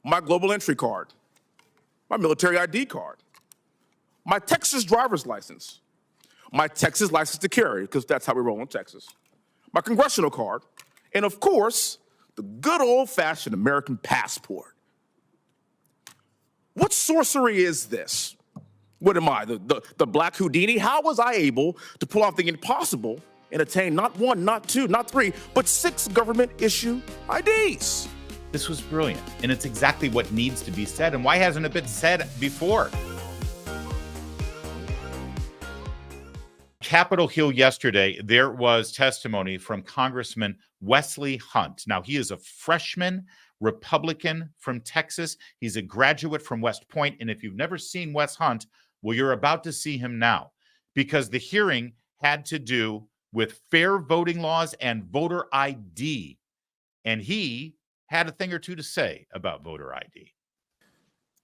my global entry card, my military ID card, my Texas driver's license, my Texas license to carry, because that's how we roll in Texas, my congressional card, and of course, the good old-fashioned American passport. What sorcery is this? What am I, the Black Houdini? How was I able to pull off the impossible and attain not one, not two, not three, but 6 government-issue IDs? This was brilliant, and it's exactly what needs to be said. And why hasn't it been said before? Capitol Hill yesterday, there was testimony from Congressman Wesley Hunt. Now, he is a freshman Republican from Texas. He's a graduate from West Point. And if you've never seen Wes Hunt, well, you're about to see him now, because the hearing had to do with fair voting laws and voter ID. And he had a thing or two to say about voter ID.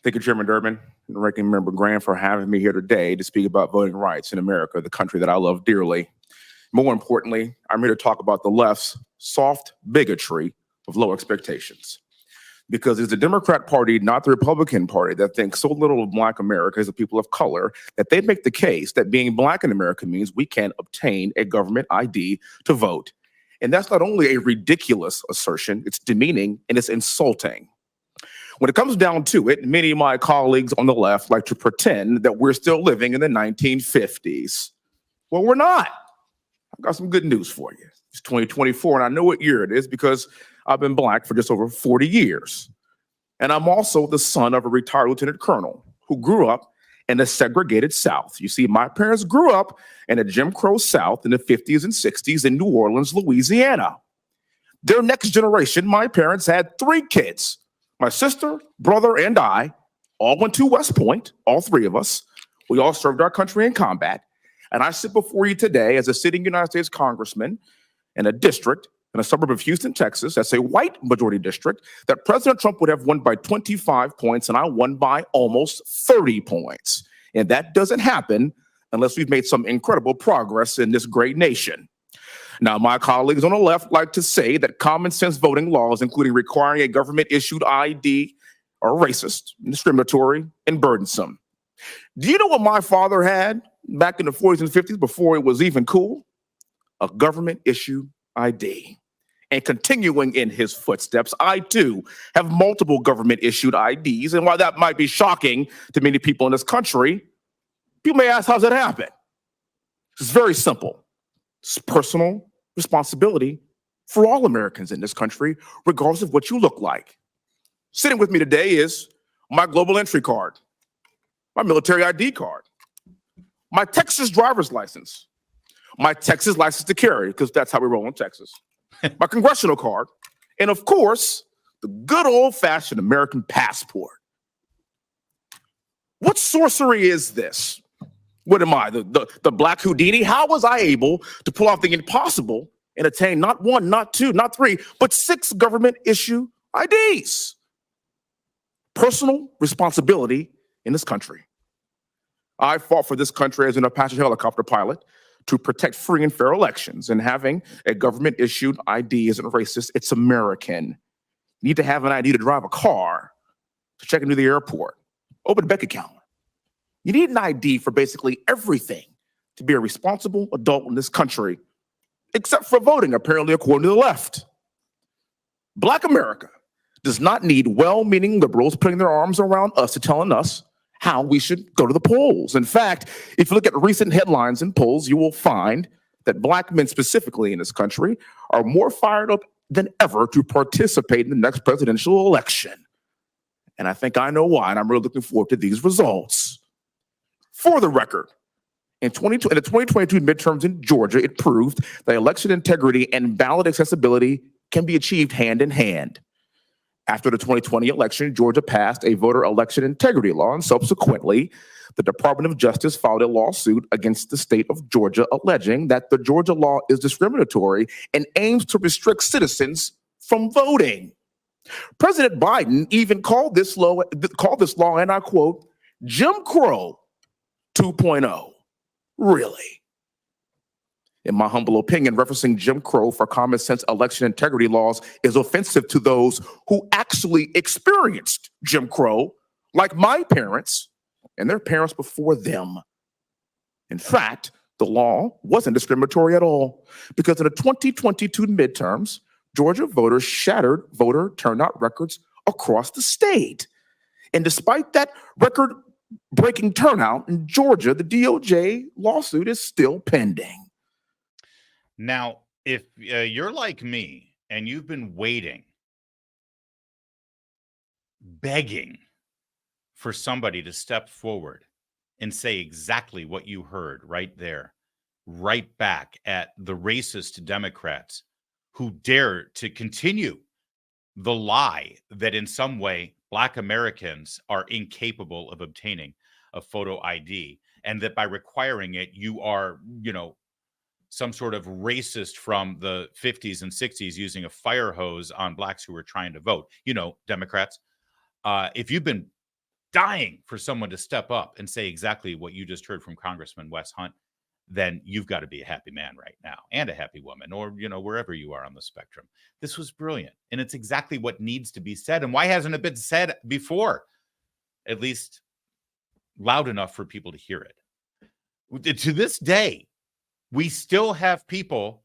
Thank you, Chairman Durbin and Ranking Member Graham, for having me here today to speak about voting rights in America, the country that I love dearly. More importantly, I'm here to talk about the left's soft bigotry of low expectations. Because it's the Democrat Party, not the Republican Party, that thinks so little of Black America as a people of color that they make the case that being Black in America means we can't obtain a government ID to vote. And that's not only a ridiculous assertion, it's demeaning and it's insulting. When it comes down to it, many of my colleagues on the left like to pretend that we're still living in the 1950s. Well, we're not. I've got some good news for you. It's 2024, and I know what year it is because I've been Black for just over 40 years. And I'm also the son of a retired lieutenant colonel who grew up in the segregated South. You see, my parents grew up in a Jim Crow South in the 50s and 60s in New Orleans, Louisiana. Their next generation, my parents had 3 kids. My sister, brother, and I all went to West Point, all 3 of us. We all served our country in combat. And I sit before you today as a sitting United States congressman in a district in a suburb of Houston, Texas, that's a white majority district, that President Trump would have won by 25 points, and I won by almost 30 points. And that doesn't happen unless we've made some incredible progress in this great nation. Now, my colleagues on the left like to say that common sense voting laws, including requiring a government-issued ID, are racist, discriminatory, and burdensome. Do you know what my father had back in the 40s and 50s before it was even cool? A government-issued ID. And continuing in his footsteps, I too have multiple government-issued IDs. And while that might be shocking to many people in this country, people may ask, how's that happen? It's very simple. It's personal responsibility for all Americans in this country, regardless of what you look like. Sitting with me today is my global entry card, my military ID card, my Texas driver's license, my Texas license to carry, because that's how we roll in Texas, my congressional card, and of course, the good old-fashioned American passport. What sorcery is this? What am I, the Black Houdini? How was I able to pull off the impossible and attain not one, not two, not three, but 6 government-issue IDs? Personal responsibility in this country. I fought for this country as an Apache helicopter pilot to protect free and fair elections, and having a government-issued ID isn't racist, it's American. You need to have an ID to drive a car, to check into the airport, open a bank account. You need an ID for basically everything to be a responsible adult in this country, except for voting, apparently, according to the left. Black America does not need well-meaning liberals putting their arms around us and telling us how we should go to the polls. In fact, if you look at recent headlines and polls, you will find that Black men specifically in this country are more fired up than ever to participate in the next presidential election. And I think I know why, and I'm really looking forward to these results. For the record, in the 2022 midterms in Georgia, it proved that election integrity and ballot accessibility can be achieved hand in hand. After the 2020 election, Georgia passed a voter election integrity law, and subsequently, the Department of Justice filed a lawsuit against the state of Georgia, alleging that the Georgia law is discriminatory and aims to restrict citizens from voting. President Biden even called this law, and I quote, Jim Crow 2.0. Really? In my humble opinion, referencing Jim Crow for common sense election integrity laws is offensive to those who actually experienced Jim Crow, like my parents and their parents before them. In fact, the law wasn't discriminatory at all, because in the 2022 midterms, Georgia voters shattered voter turnout records across the state. And despite that record-breaking turnout in Georgia, the DOJ lawsuit is still pending. Now, if you're like me and you've been waiting, begging for somebody to step forward and say exactly what you heard right there, right back at the racist Democrats who dare to continue the lie that in some way Black Americans are incapable of obtaining a photo ID, and that by requiring it, you are, some sort of racist from the 50s and 60s using a fire hose on Blacks who were trying to vote. Democrats, if you've been dying for someone to step up and say exactly what you just heard from Congressman Wes Hunt, then you've got to be a happy man right now, and a happy woman, or, wherever you are on the spectrum. This was brilliant. And it's exactly what needs to be said. And why hasn't it been said before? At least loud enough for people to hear it. To this day, we still have people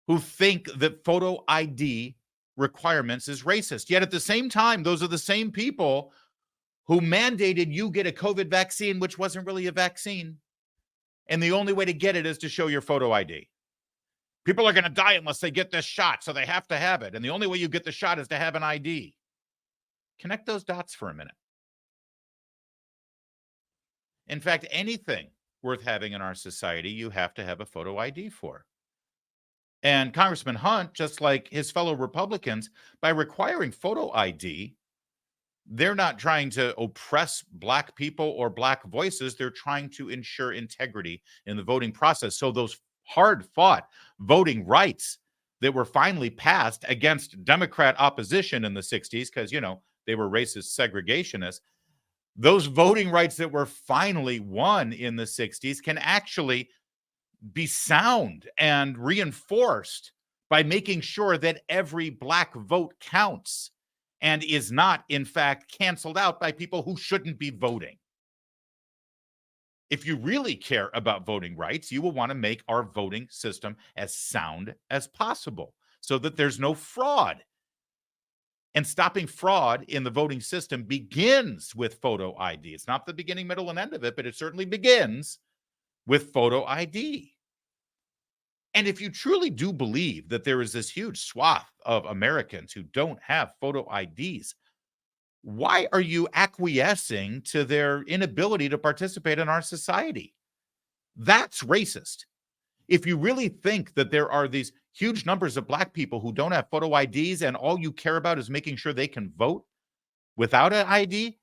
who think that photo ID requirements is racist. Yet at the same time, those are the same people who mandated you get a COVID vaccine, which wasn't really a vaccine. And the only way to get it is to show your photo ID. People are going to die unless they get this shot, so they have to have it. And the only way you get the shot is to have an ID. Connect those dots for a minute. In fact, anything worth having in our society, you have to have a photo ID for. And Congressman Hunt, just like his fellow Republicans, by requiring photo ID, they're not trying to oppress Black people or Black voices. They're trying to ensure integrity in the voting process. So those hard-fought voting rights that were finally passed against Democrat opposition in the 60s, because, they were racist segregationists, those voting rights that were finally won in the 60s can actually be sound and reinforced by making sure that every Black vote counts and is not, in fact, canceled out by people who shouldn't be voting. If you really care about voting rights, you will want to make our voting system as sound as possible so that there's no fraud. And stopping fraud in the voting system begins with photo ID. It's not the beginning, middle, and end of it, but it certainly begins with photo ID. And if you truly do believe that there is this huge swath of Americans who don't have photo IDs, why are you acquiescing to their inability to participate in our society? That's racist. If you really think that there are these huge numbers of Black people who don't have photo IDs and all you care about is making sure they can vote without an ID,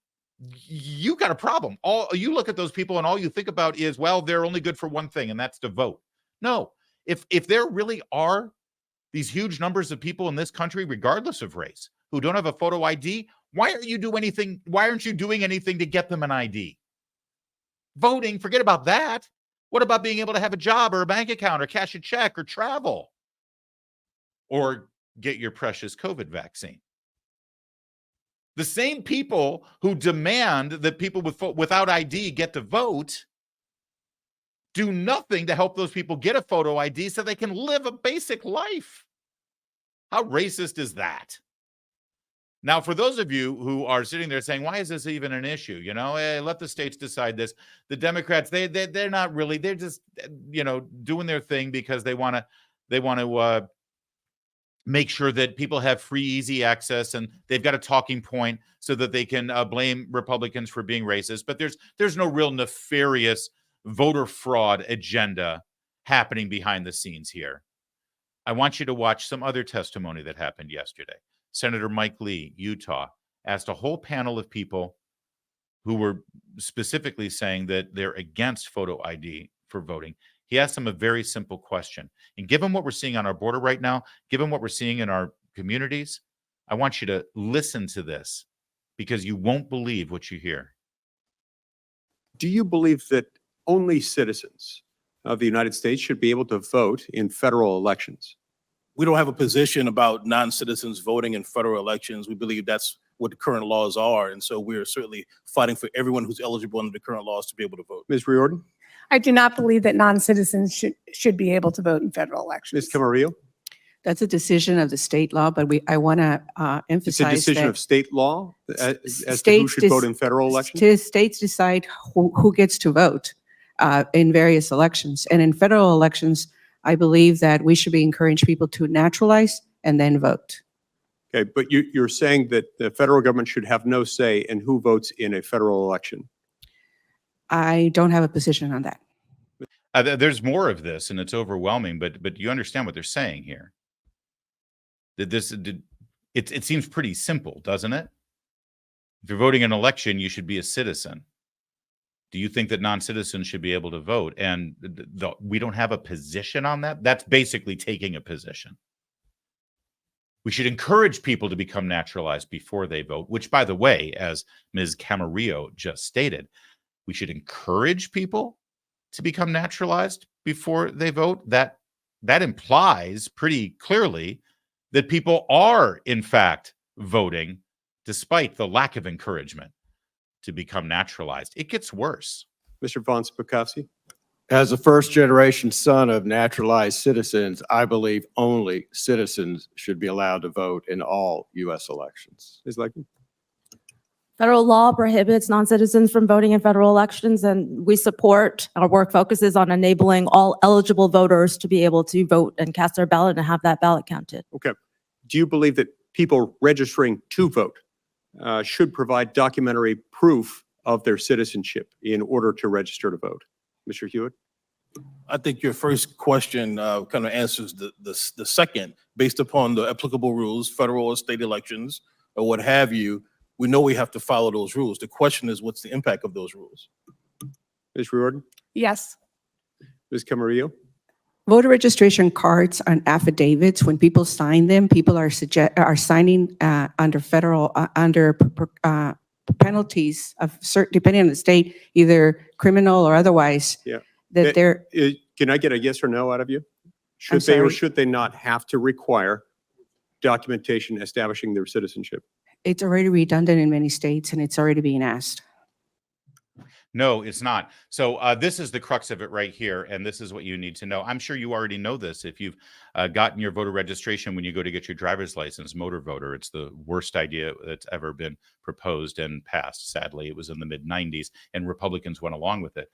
you got a problem. You look at those people and all you think about is, well, they're only good for one thing, and that's to vote. No, if there really are these huge numbers of people in this country, regardless of race, who don't have a photo ID, why aren't you doing anything to get them an ID? Voting, forget about that. What about being able to have a job or a bank account or cash a check or travel or get your precious COVID vaccine? The same people who demand that people without ID get to vote do nothing to help those people get a photo ID so they can live a basic life. How racist is that? Now, for those of you who are sitting there saying, why is this even an issue? Let the states decide this. The Democrats, they're not really, they're just, doing their thing because they want to make sure that people have free, easy access, and they've got a talking point so that they can blame Republicans for being racist. But there's no real nefarious voter fraud agenda happening behind the scenes here. I want you to watch some other testimony that happened yesterday. Senator Mike Lee, Utah, asked a whole panel of people who were specifically saying that they're against photo ID for voting. He asked them a very simple question. And given what we're seeing on our border right now, given what we're seeing in our communities, I want you to listen to this because you won't believe what you hear. Do you believe that only citizens of the United States should be able to vote in federal elections? We don't have a position about non-citizens voting in federal elections. We believe that's what the current laws are. And so we're certainly fighting for everyone who's eligible under the current laws to be able to vote. Ms. Riordan? I do not believe that non-citizens should be able to vote in federal elections. Ms. Camarillo? That's a decision of the state law, but I want to It's a emphasize decision that of state law as to who states should vote in federal elections? states decide who gets to vote in various elections. And in federal elections, I believe that we should be encouraging people to naturalize and then vote. Okay, but you're saying that the federal government should have no say in who votes in a federal election? I don't have a position on that. There's more of this, and it's overwhelming. But you understand what they're saying here. That it seems pretty simple, doesn't it? If you're voting in an election, you should be a citizen. Do you think that non-citizens should be able to vote? And we don't have a position on that? That's basically taking a position. We should encourage people to become naturalized before they vote, which, by the way, as Ms. Camarillo just stated, we should encourage people to become naturalized before they vote. That implies pretty clearly that people are, in fact, voting despite the lack of encouragement to become naturalized. It gets worse. Mr. Von Spakovsky? As a first-generation son of naturalized citizens, I believe only citizens should be allowed to vote in all U.S. elections. Ms. Lakeman? Federal law prohibits non-citizens from voting in federal elections, and we support, our work focuses on enabling all eligible voters to be able to vote and cast their ballot and have that ballot counted. Okay. Do you believe that people registering to vote should provide documentary proof of their citizenship in order to register to vote? Mr. Hewitt? I think your first question kind of answers the second. Based upon the applicable rules, federal or state elections, or what have you, we know we have to follow those rules. The question is, what's the impact of those rules? Ms. Riordan? Yes. Ms. Camarillo? Voter registration cards and affidavits, when people sign them, people are signing under federal, penalties of certain, depending on the state, either criminal or otherwise. Yeah. That they're, Can I get a yes or no out of you? I'm Should they or sorry? should they not have to require documentation establishing their citizenship? it's already redundant in many states and it's already being asked. No, it's not. So this is the crux of it right here, and this is what you need to know. I'm sure you already know this. If you've gotten your voter registration when you go to get your driver's license, motor voter, it's the worst idea that's ever been proposed and passed. Sadly, it was in the mid-90s, and Republicans went along with it.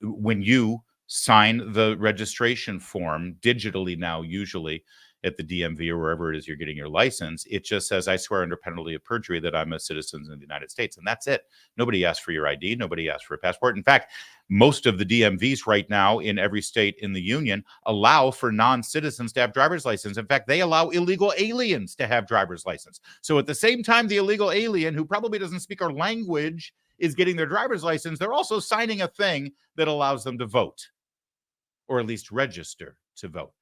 When you sign the registration form digitally now, usually at the DMV or wherever it is you're getting your license, it just says, I swear under penalty of perjury that I'm a citizen of the United States. And that's it. Nobody asks for your ID. Nobody asks for a passport. In fact, most of the DMVs right now in every state in the union allow for non-citizens to have driver's license. In fact, they allow illegal aliens to have driver's license. So at the same time, the illegal alien who probably doesn't speak our language is getting their driver's license, they're also signing a thing that allows them to vote, or at least register to vote.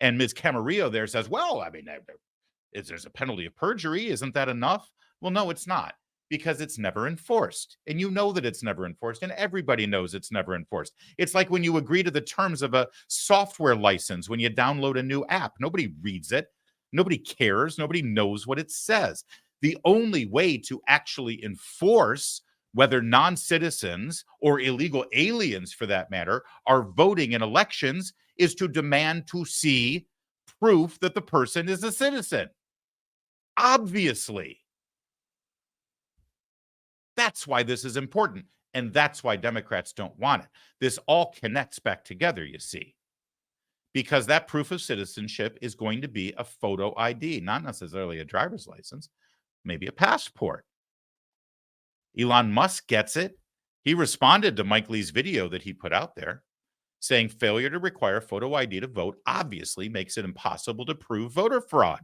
And Ms. Camarillo there says, well, I mean, there's a penalty of perjury. Isn't that enough? Well, no, it's not, because it's never enforced. And you know that it's never enforced, and everybody knows it's never enforced. It's like when you agree to the terms of a software license, when you download a new app, nobody reads it. Nobody cares. Nobody knows what it says. The only way to actually enforce whether non-citizens or illegal aliens, for that matter, are voting in elections is to demand to see proof that the person is a citizen. Obviously. That's why this is important. And that's why Democrats don't want it. This all connects back together, you see. Because that proof of citizenship is going to be a photo ID, not necessarily a driver's license, maybe a passport. Elon Musk gets it. He responded to Mike Lee's video that he put out there, saying failure to require photo ID to vote obviously makes it impossible to prove voter fraud.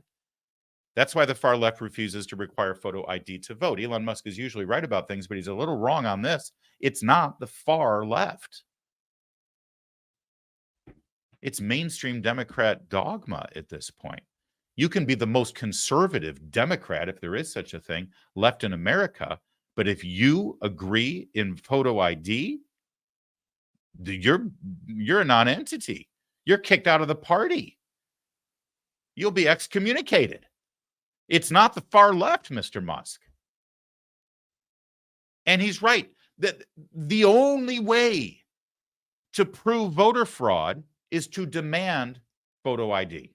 That's why the far left refuses to require photo ID to vote. Elon Musk is usually right about things, but he's a little wrong on this. It's not the far left. It's mainstream Democrat dogma at this point. You can be the most conservative Democrat, if there is such a thing, left in America, but if you agree in photo ID, you're a non-entity. You're kicked out of the party. You'll be excommunicated. It's not the far left, Mr. Musk. And he's right. That the only way to prove voter fraud is to demand photo ID.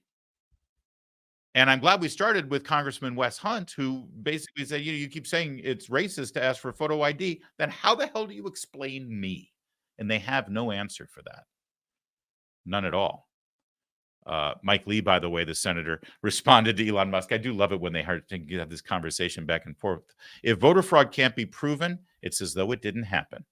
And I'm glad we started with Congressman Wes Hunt, who basically said, you keep saying it's racist to ask for photo ID. Then how the hell do you explain me? And they have no answer for that. None at all. Mike Lee, by the way, the senator, responded to Elon Musk. I do love it when they have this conversation back and forth. If voter fraud can't be proven, it's as though it didn't happen.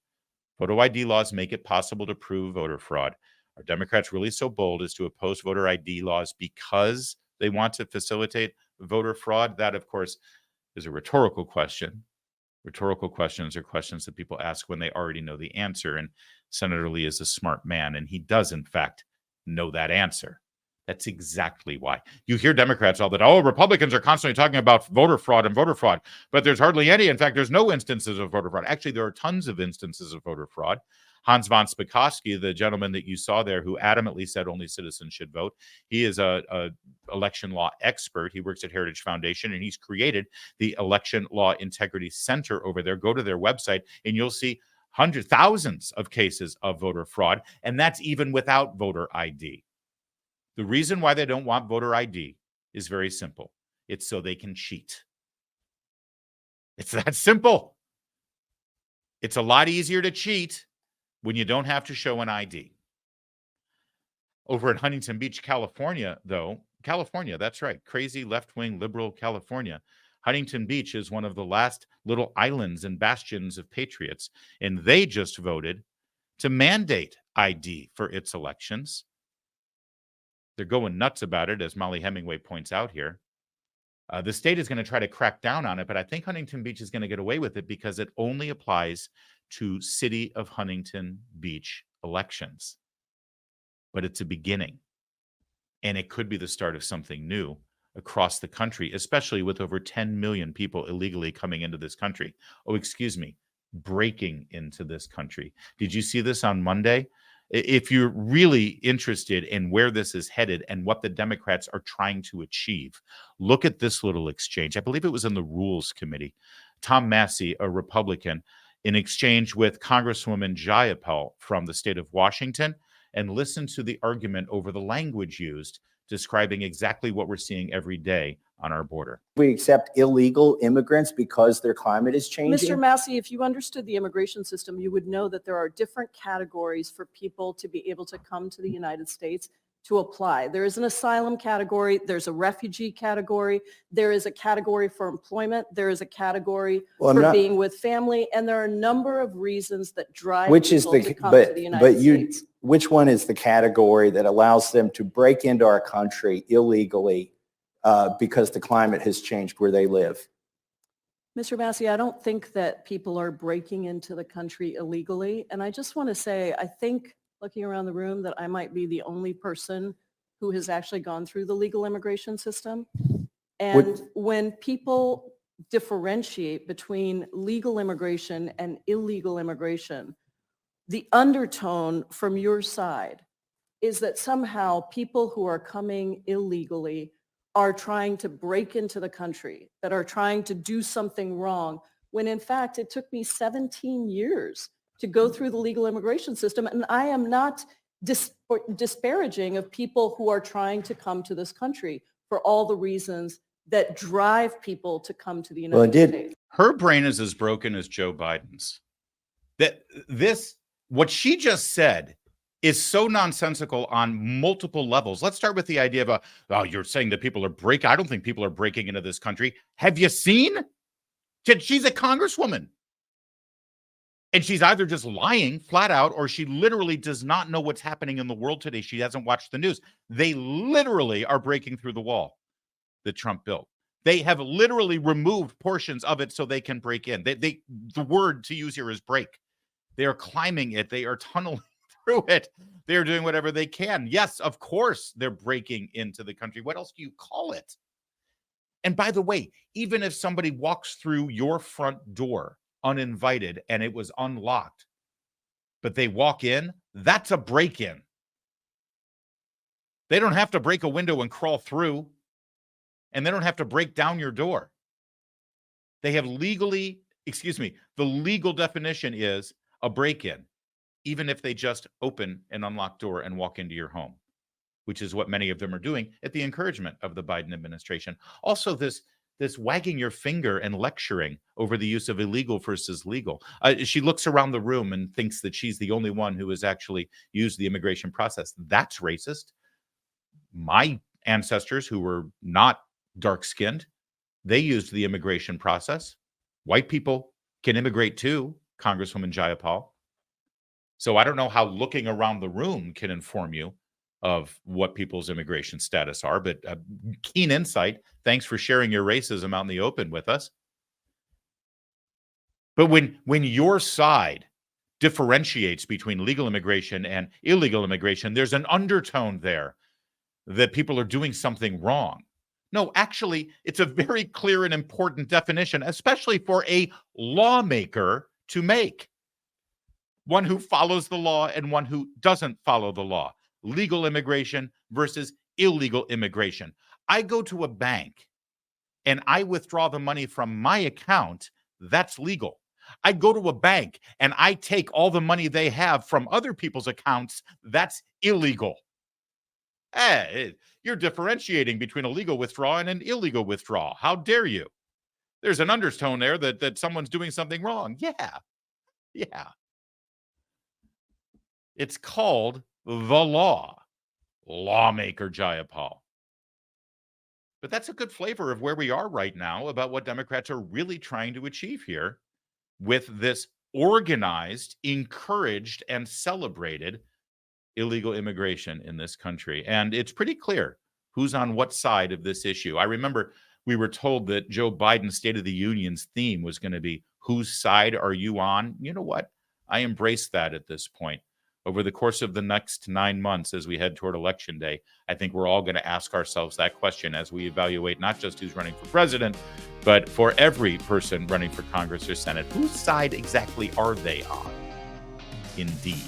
Photo ID laws make it possible to prove voter fraud. Are Democrats really so bold as to oppose voter ID laws because they want to facilitate voter fraud? That, of course, is a rhetorical question. Rhetorical questions are questions that people ask when they already know the answer. And Senator Lee is a smart man, and he does, in fact, know that answer. That's exactly why. You hear Democrats all that, oh, Republicans are constantly talking about voter fraud, but there's hardly any. In fact, there's no instances of voter fraud. Actually, there are tons of instances of voter fraud. Hans von Spakovsky, the gentleman that you saw there who adamantly said only citizens should vote, he is a election law expert. He works at Heritage Foundation, and he's created the Election Law Integrity Center over there. Go to their website, and you'll see thousands of cases of voter fraud, and that's even without voter ID. The reason why they don't want voter ID is very simple. It's so they can cheat. It's that simple. It's a lot easier to cheat when you don't have to show an ID. Over in Huntington Beach, California, though, that's right, crazy left-wing liberal California. Huntington Beach is one of the last little islands and bastions of patriots, and they just voted to mandate ID for its elections. They're going nuts about it, as Molly Hemingway points out here. The state is going to try to crack down on it, but I think Huntington Beach is going to get away with it because it only applies to City of Huntington Beach elections. But it's a beginning, and it could be the start of something new across the country, especially with over 10 million people illegally coming into this country. Breaking into this country. Did you see this on Monday? If you're really interested in where this is headed and what the Democrats are trying to achieve, look at this little exchange. I believe it was in the Rules Committee. Tom Massey, a Republican, in exchange with Congresswoman Jayapal from the state of Washington, and listen to the argument over the language used, describing exactly what we're seeing every day on our border. We accept illegal immigrants because their climate is changing. Mr. Massey, if you understood the immigration system, you would know that there are different categories for people to be able to come to the United States to apply. There is an asylum category, there's a refugee category, there is a category for employment, there is a category for being with family, and there are a number of reasons that drive people to come to the United States. Which one is the category that allows them to break into our country illegally because the climate has changed where they live? Mr. Massey, I don't think that people are breaking into the country illegally. And I just want to say, I think looking around the room that I might be the only person who has actually gone through the legal immigration system. And when people differentiate between legal immigration and illegal immigration, the undertone from your side is that somehow people who are coming illegally are trying to break into the country, that are trying to do something wrong, when in fact it took me 17 years to go through the legal immigration system. And I am not disparaging of people who are trying to come to this country for all the reasons that drive people to come to the United States. Her brain is as broken as Joe Biden's. What she just said is so nonsensical on multiple levels. Let's start with the idea of, you're saying that people are breaking. I don't think people are breaking into this country. Have you seen? She's a congresswoman. And she's either just lying flat out, or she literally does not know what's happening in the world today. She hasn't watched the news. They literally are breaking through the wall that Trump built. They have literally removed portions of it so they can break in. The word to use here is break. They are climbing it. They are tunneling through it. They're doing whatever they can. Yes, of course, they're breaking into the country. What else do you call it? And by the way, even if somebody walks through your front door uninvited and it was unlocked, but they walk in, That's a break-in. They don't have to break a window and crawl through, and they don't have to break down your door. They have the legal definition is a break-in, even if they just open an unlocked door and walk into your home, which is what many of them are doing at the encouragement of the Biden administration. Also, this wagging your finger and lecturing over the use of illegal versus legal. She looks around the room and thinks that she's the only one who has actually used the immigration process. That's racist. My ancestors, who were not dark-skinned, they used the immigration process. White people can immigrate too, Congresswoman Jayapal. So I don't know how looking around the room can inform you of what people's immigration status are, but keen insight. Thanks for sharing your racism out in the open with us. But when your side differentiates between legal immigration and illegal immigration, there's an undertone there that people are doing something wrong. No, actually, it's a very clear and important definition, especially for a lawmaker to make. One who follows the law and one who doesn't follow the law. Legal immigration versus illegal immigration. I go to a bank and I withdraw the money from my account. That's legal. I go to a bank and I take all the money they have from other people's accounts. That's illegal. You're differentiating between a legal withdrawal and an illegal withdrawal. How dare you? There's an undertone there that someone's doing something wrong. Yeah. It's called the law. Lawmaker Jayapal. But that's a good flavor of where we are right now about what Democrats are really trying to achieve here with this organized, encouraged, and celebrated illegal immigration in this country. And it's pretty clear who's on what side of this issue. I remember we were told that Joe Biden's State of the Union's theme was going to be, whose side are you on? You know what? I embrace that at this point. Over the course of the next 9 months as we head toward Election Day, I think we're all going to ask ourselves that question as we evaluate not just who's running for president, but for every person running for Congress or Senate. Whose side exactly are they on? Indeed.